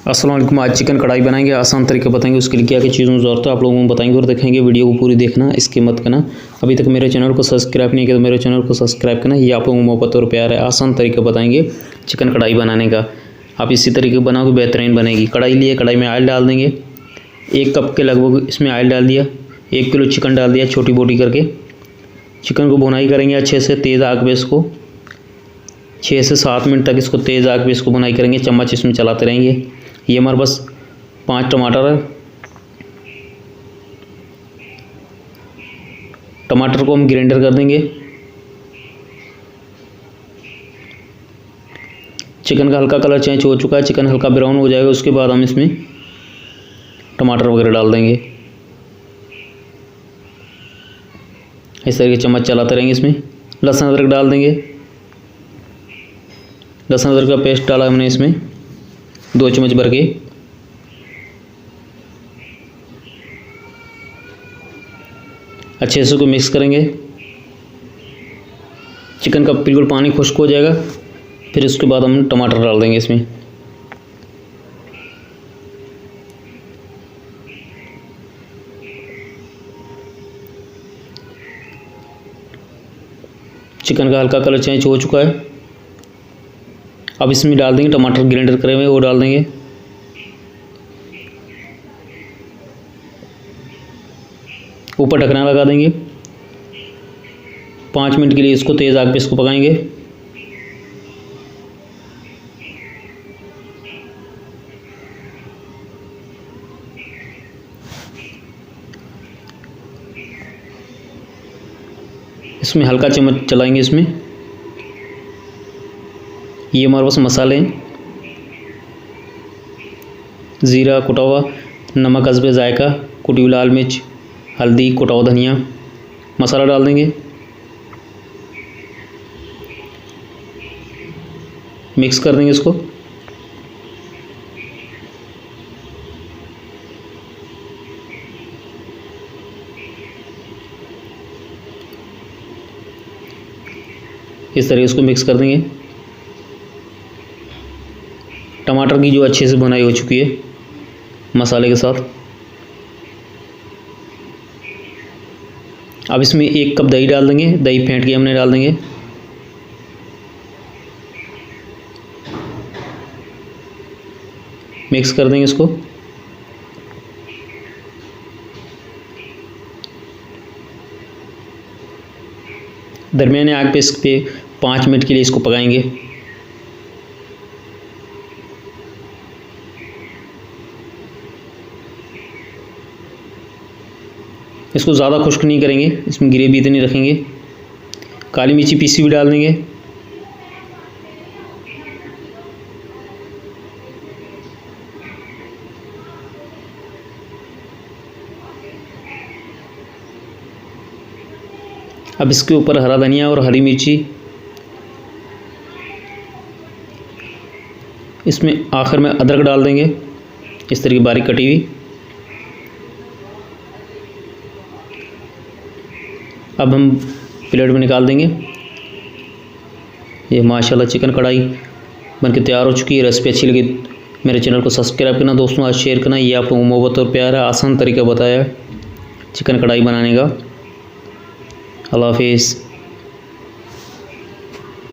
अस्सलाम वालेकुम। आज चिकन कढ़ाई बनाएंगे, आसान तरीका बताएंगे। उसके लिए क्या क्या चीज़ों की ज़रूरत है आप लोगों को बताएंगे और देखेंगे। वीडियो को पूरी देखना, इसके मत करना। अभी तक मेरे चैनल को सब्सक्राइब नहीं किया तो मेरे चैनल को सब्सक्राइब करना। ये आप लोगों को मोहब्बत और प्यार है। आसान तरीका बताएंगे चिकन कढ़ाई बनाने का। आप इसी तरीके बनाओगे बेहतरीन बनेगी। कढ़ाई लिए, कढ़ाई में ऑयल डाल देंगे। 1 कप के लगभग इसमें ऑयल डाल दिया। 1 किलो चिकन डाल दिया छोटी बोटी करके। चिकन को भुनाई करेंगे अच्छे से तेज़ आग पे। इसको 6 से 7 मिनट तक इसको तेज़ आग पे इसको भुनाई करेंगे। चम्मच इसमें चलाते रहेंगे। ये हमारे पास 5 टमाटर है। टमाटर को हम ग्राइंडर कर देंगे। चिकन का हल्का कलर चेंज हो चुका है, चिकन हल्का ब्राउन हो जाएगा। उसके बाद हम इसमें टमाटर वगैरह डाल देंगे। इस तरीके चम्मच चलाते रहेंगे। इसमें लहसुन अदरक डाल देंगे। लहसुन अदरक का पेस्ट डाला हमने इसमें 2 चम्मच भर के। अच्छे से इसको मिक्स करेंगे। चिकन का बिल्कुल पानी खुश्क हो जाएगा। फिर उसके बाद हम टमाटर डाल देंगे इसमें। चिकन का हल्का कलर चेंज हो चुका है। अब इसमें डाल देंगे टमाटर ग्राइंडर करे हुए, वो डाल देंगे। ऊपर ढकना लगा देंगे। 5 मिनट के लिए इसको तेज़ आग पे इसको पकाएंगे। इसमें हल्का चम्मच चलाएंगे। इसमें ये हमारे पास मसाले हैं। ज़ीरा कुटा हुआ, नमक हस्बे जायका, कुटी हुई लाल मिर्च, हल्दी, कुटा हुआ धनिया, मसाला डाल देंगे। मिक्स कर देंगे इसको। इस तरह इसको मिक्स कर देंगे। टमाटर की जो अच्छे से बनाई हो चुकी है मसाले के साथ। अब इसमें 1 कप दही डाल देंगे। दही फेंट के हमने डाल देंगे। मिक्स कर देंगे इसको। दरमियाने आग पे इस पे 5 मिनट के लिए इसको पकाएंगे। इसको ज़्यादा खुश्क नहीं करेंगे, इसमें ग्रेवी इतनी रखेंगे। काली मिर्ची पीसी भी डाल देंगे। अब इसके ऊपर हरा धनिया और हरी मिर्ची। इसमें आखिर में अदरक डाल देंगे, इस तरीके बारीक कटी हुई। अब हम प्लेट में निकाल देंगे। ये माशाल्लाह चिकन कढ़ाई बनके तैयार हो चुकी है। रेसिपी अच्छी लगी मेरे चैनल को सब्सक्राइब करना दोस्तों, आज शेयर करना। ये आप लोगों को मोहब्बत और प्यार है। आसान तरीका बताया है चिकन कढ़ाई बनाने का। अल्लाह हाफिज़।